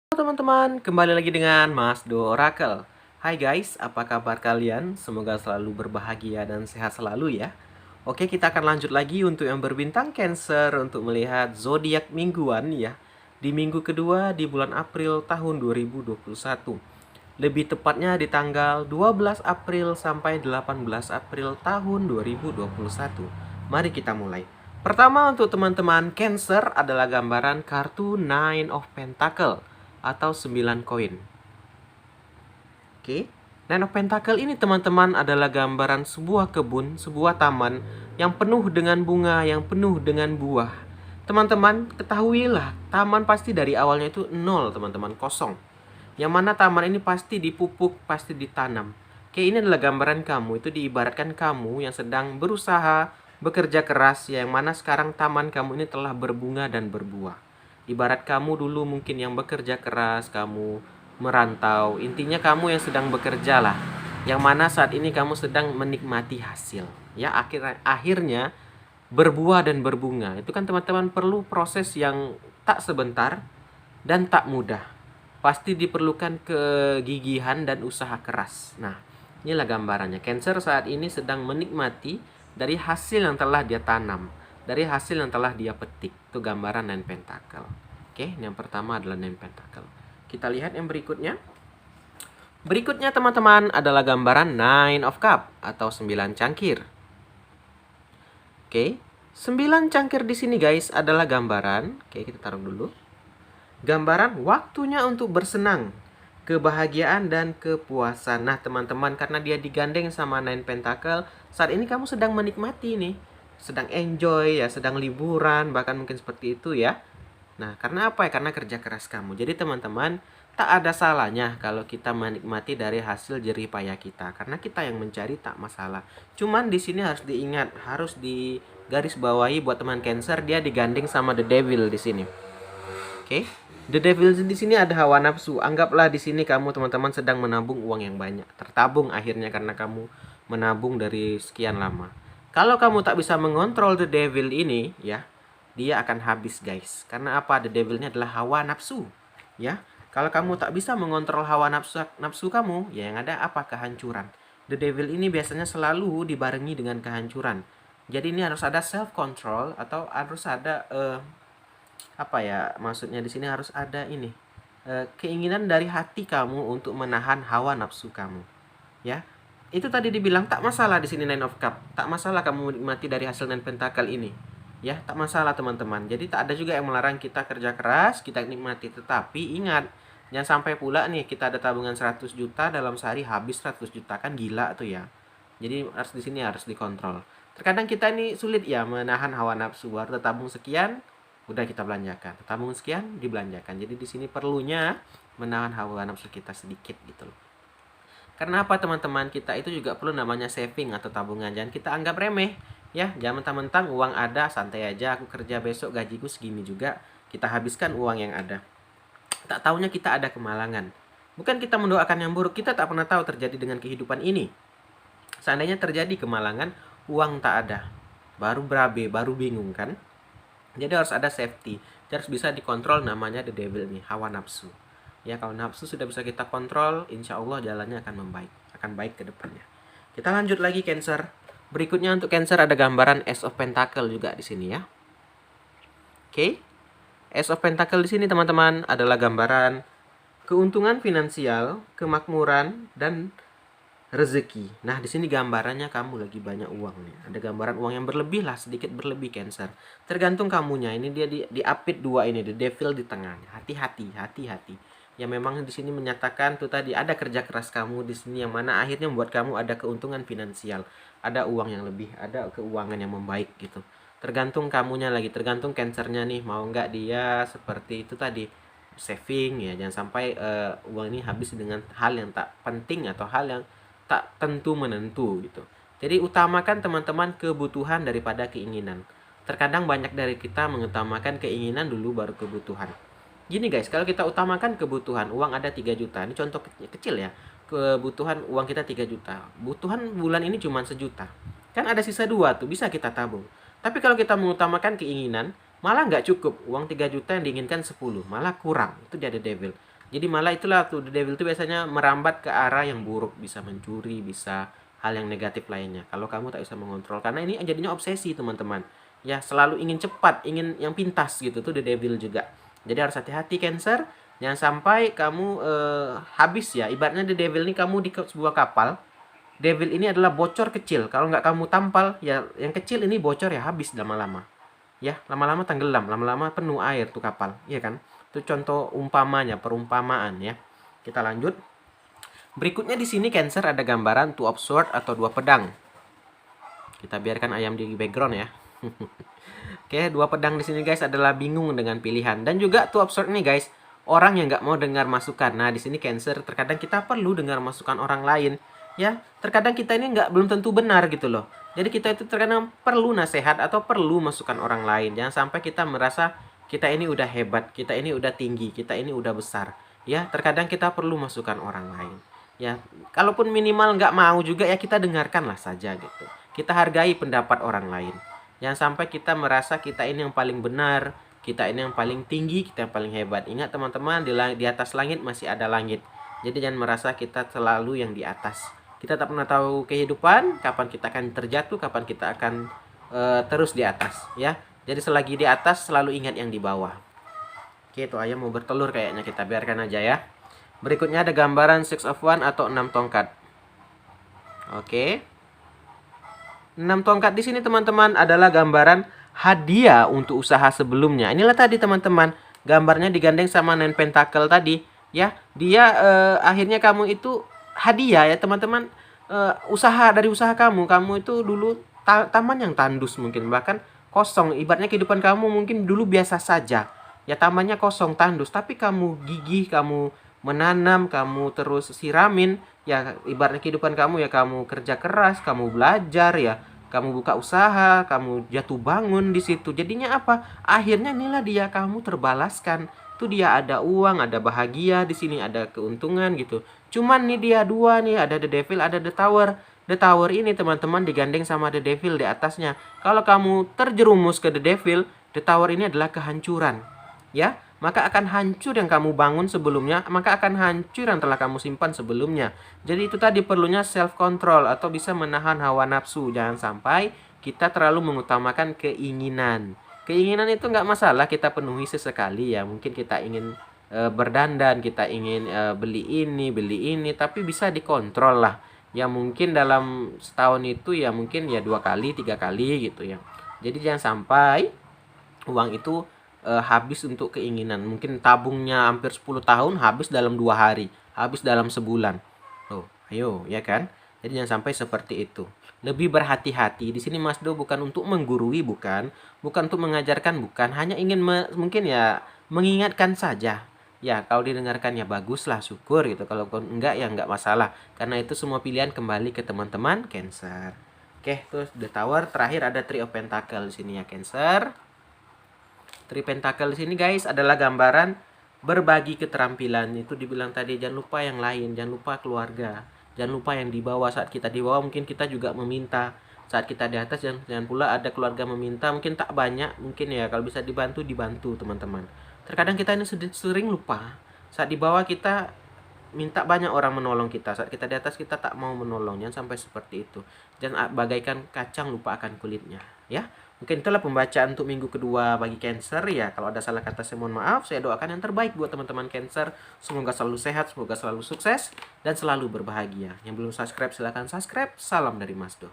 Halo teman-teman, kembali lagi dengan Mas Do Oracle. Hai guys, apa kabar kalian? Semoga selalu berbahagia dan sehat selalu ya. Oke, kita akan lanjut lagi untuk yang berbintang Cancer untuk melihat zodiak mingguan ya. Di minggu kedua di bulan April tahun 2021. Lebih tepatnya di tanggal 12 April sampai 18 April tahun 2021. Mari kita mulai. Pertama untuk teman-teman Cancer adalah gambaran kartu Nine of Pentacle atau 9 koin. Oke. Nine of Pentacle ini teman-teman adalah gambaran sebuah kebun, sebuah taman yang penuh dengan bunga, yang penuh dengan buah. Teman-teman, ketahuilah, taman pasti dari awalnya itu nol, teman-teman, kosong. Yang mana taman ini pasti dipupuk, pasti ditanam. Oke, ini adalah gambaran kamu, itu diibaratkan kamu yang sedang berusaha, bekerja keras, yang mana sekarang taman kamu ini telah berbunga dan berbuah. Ibarat kamu dulu mungkin yang bekerja keras, kamu merantau, intinya kamu yang sedang bekerja lah, yang mana saat ini kamu sedang menikmati hasil ya, akhirnya berbuah dan berbunga. Itu kan teman-teman perlu proses yang tak sebentar dan tak mudah, pasti diperlukan kegigihan dan usaha keras. Nah, inilah gambarannya. Cancer saat ini sedang menikmati dari hasil yang telah dia tanam, dari hasil yang telah dia petik. Itu gambaran Nine Pentacle. Oke, yang pertama adalah Nine Pentacle. Kita lihat yang berikutnya. Berikutnya teman-teman adalah gambaran Nine of Cup atau 9 cangkir. Oke, 9 cangkir di sini guys adalah gambaran. Oke, kita taruh dulu. Gambaran waktunya untuk bersenang, kebahagiaan dan kepuasan. Nah teman-teman, karena dia digandeng sama Nine Pentacle, saat ini kamu sedang menikmati nih, sedang enjoy ya, sedang liburan, bahkan mungkin seperti itu ya. Nah, karena apa ya? Karena kerja keras kamu. Jadi teman-teman, tak ada salahnya kalau kita menikmati dari hasil jerih payah kita. Karena kita yang mencari tak masalah. Cuman di sini harus diingat, harus digarisbawahi buat teman Cancer, dia digandeng sama The Devil di sini. Oke. The Devil di sini ada hawa nafsu. Anggaplah di sini kamu teman-teman sedang menabung uang yang banyak. Tertabung akhirnya karena kamu menabung dari sekian lama. Kalau kamu tak bisa mengontrol The Devil ini ya, dia akan habis guys. Karena apa? The Devil ini adalah hawa nafsu ya. Kalau kamu tak bisa mengontrol hawa nafsu kamu, ya yang ada apa? Kehancuran. The Devil ini biasanya selalu dibarengi dengan kehancuran. Jadi ini harus ada self control atau harus ada apa ya, maksudnya di sini harus ada ini keinginan dari hati kamu untuk menahan hawa nafsu kamu ya. Itu tadi dibilang tak masalah di sini Nine of Cup, tak masalah kamu menikmati dari hasil Nine Pentacle ini ya, tak masalah teman-teman. Jadi tak ada juga yang melarang kita kerja keras, kita nikmati, tetapi ingat, jangan sampai pula nih kita ada tabungan 100 juta dalam sehari habis 100 juta, kan gila tuh ya. Jadi harus di sini harus dikontrol. Terkadang kita ini sulit ya menahan hawa nafsu, baru tabung sekian udah kita belanjakan, tabung sekian dibelanjakan. Jadi di sini perlunya menahan hawa nafsu kita sedikit gitu loh. Karena apa teman-teman, kita itu juga perlu namanya saving atau tabungan. Jangan kita anggap remeh ya, jangan mentang-mentang uang ada santai aja, aku kerja besok gajiku segini juga, kita habiskan uang yang ada. Tak taunya kita ada kemalangan. Bukan kita mendoakan yang buruk, kita tak pernah tahu terjadi dengan kehidupan ini. Seandainya terjadi kemalangan, uang tak ada, baru berabe, baru bingung kan. Jadi harus ada safety, harus bisa dikontrol, namanya the devil nih, hawa nafsu. Ya, kalau nafsu sudah bisa kita kontrol, insya Allah jalannya akan membaik, akan baik ke depannya. Kita lanjut lagi Cancer. Berikutnya untuk Cancer ada gambaran Ace of Pentacle juga di sini ya. Oke. Ace of Pentacle di sini teman-teman adalah gambaran keuntungan finansial, kemakmuran dan rezeki. Nah, di sini gambarannya kamu lagi banyak uang nih. Ada gambaran uang yang berlebih lah, sedikit berlebih Cancer. Tergantung kamunya. Ini dia diapit dua ini, the devil di tengahnya. Hati-hati, hati-hati. Ya memang di sini menyatakan tuh tadi ada kerja keras kamu di sini yang mana akhirnya membuat kamu ada keuntungan finansial, ada uang yang lebih, ada keuangan yang membaik gitu. Tergantung kamunya lagi, tergantung Cancernya nih mau nggak dia seperti itu tadi, saving ya, jangan sampai uang ini habis dengan hal yang tak penting atau hal yang tak tentu menentu gitu. Jadi utamakan teman-teman kebutuhan daripada keinginan. Terkadang banyak dari kita mengutamakan keinginan dulu baru kebutuhan. Gini guys, kalau kita utamakan kebutuhan, uang ada 3 juta. Ini contoh kecil ya. Kebutuhan uang kita 3 juta. Kebutuhan bulan ini cuma 1 juta. Kan ada sisa 2 tuh, bisa kita tabung. Tapi kalau kita mengutamakan keinginan, malah nggak cukup. Uang 3 juta yang diinginkan 10, malah kurang. Itu dia the devil. Jadi malah itulah tuh, the devil itu biasanya merambat ke arah yang buruk, bisa mencuri, bisa hal yang negatif lainnya. Kalau kamu tak bisa mengontrol, karena ini jadinya obsesi teman-teman. Ya, selalu ingin cepat, ingin yang pintas gitu tuh the devil juga. Jadi harus hati-hati Cancer, jangan sampai kamu habis ya. Ibaratnya the devil ini kamu di sebuah kapal. Devil ini adalah bocor kecil. Kalau nggak kamu tampal, ya yang kecil ini bocor ya habis lama-lama. Ya, lama-lama tenggelam, lama-lama penuh air tuh kapal, iya kan? Itu contoh umpamanya, perumpamaan ya. Kita lanjut. Berikutnya di sini Cancer ada gambaran two of sword atau dua pedang. Kita biarkan ayam di background ya. Oke, dua pedang di sini guys adalah bingung dengan pilihan, dan juga two of sword nih guys, orang yang nggak mau dengar masukan. Nah, di sini Cancer terkadang kita perlu dengar masukan orang lain. Ya, terkadang kita ini belum tentu benar gitu loh. Jadi kita itu terkadang perlu nasihat atau perlu masukan orang lain. Jangan sampai kita merasa kita ini udah hebat, kita ini udah tinggi, kita ini udah besar. Ya, terkadang kita perlu masukan orang lain. Ya, kalaupun minimal nggak mau juga ya kita dengarkanlah saja gitu. Kita hargai pendapat orang lain. Jangan sampai kita merasa kita ini yang paling benar, kita ini yang paling tinggi, kita yang paling hebat. Ingat teman-teman, di atas langit masih ada langit. Jadi jangan merasa kita selalu yang di atas. Kita tak pernah tahu kehidupan, kapan kita akan terjatuh, kapan kita akan terus di atas, ya. Jadi selagi di atas, selalu ingat yang di bawah. Oke, itu ayam mau bertelur kayaknya, kita biarkan aja ya. Berikutnya ada gambaran Six of Wands atau 6 tongkat. Oke. 6 tongkat di sini teman-teman adalah gambaran hadiah untuk usaha sebelumnya. Inilah tadi teman-teman, gambarnya digandeng sama 9 pentacle tadi, ya. Dia akhirnya kamu itu hadiah ya teman-teman, usaha dari usaha kamu itu dulu taman yang tandus mungkin, bahkan kosong, ibaratnya kehidupan kamu mungkin dulu biasa saja ya, tamannya kosong tandus, tapi kamu gigih, kamu menanam, kamu terus siramin ya, ibaratnya kehidupan kamu ya, kamu kerja keras, kamu belajar ya, kamu buka usaha, kamu jatuh bangun di situ, jadinya apa, akhirnya inilah dia kamu terbalaskan. Itu dia ada uang, ada bahagia di sini, ada keuntungan gitu. Cuman nih dia dua nih, ada the devil, ada the tower. The tower ini teman-teman digandeng sama the devil di atasnya. Kalau kamu terjerumus ke the tower ini adalah kehancuran. Ya, maka akan hancur yang kamu bangun sebelumnya, maka akan hancur yang telah kamu simpan sebelumnya. Jadi itu tadi perlunya self control atau bisa menahan hawa nafsu. Jangan sampai kita terlalu mengutamakan keinginan. Keinginan itu nggak masalah kita penuhi sesekali ya. Mungkin kita ingin berdandan, kita ingin beli ini, tapi bisa dikontrol lah. Ya mungkin dalam setahun itu ya mungkin ya 2 kali, 3 kali gitu ya. Jadi jangan sampai uang itu habis untuk keinginan. Mungkin tabungnya hampir 10 tahun, habis dalam 2 hari, habis dalam sebulan. Tuh, ayo ya kan? Jadi jangan sampai seperti itu. Lebih berhati-hati. Di sini Mas Do bukan untuk menggurui, bukan untuk mengajarkan, bukan, hanya ingin mungkin ya mengingatkan saja. Ya, kalau didengarkan ya baguslah, syukur gitu. Kalau enggak ya enggak masalah. Karena itu semua pilihan kembali ke teman-teman Cancer. Oke, terus the tower, terakhir ada Three of Pentacle di sini ya Cancer. Three Pentacle di sini guys adalah gambaran berbagi keterampilan. Itu dibilang tadi, jangan lupa yang lain, jangan lupa keluarga. Jangan lupa yang di bawah. Saat kita di bawah mungkin kita juga meminta. Saat kita di atas jangan pula ada keluarga meminta. Mungkin tak banyak, mungkin ya kalau bisa dibantu teman-teman. Terkadang kita ini sering lupa. Saat di bawah kita minta banyak orang menolong kita. Saat kita di atas kita tak mau menolong. Jangan sampai seperti itu. Jangan bagaikan kacang lupa akan kulitnya. Ya, mungkin itulah pembacaan untuk minggu kedua bagi Cancer ya. Kalau ada salah kata saya mohon maaf. Saya doakan yang terbaik buat teman-teman Cancer. Semoga selalu sehat, semoga selalu sukses, dan selalu berbahagia. Yang belum subscribe silahkan subscribe. Salam dari Mas Do.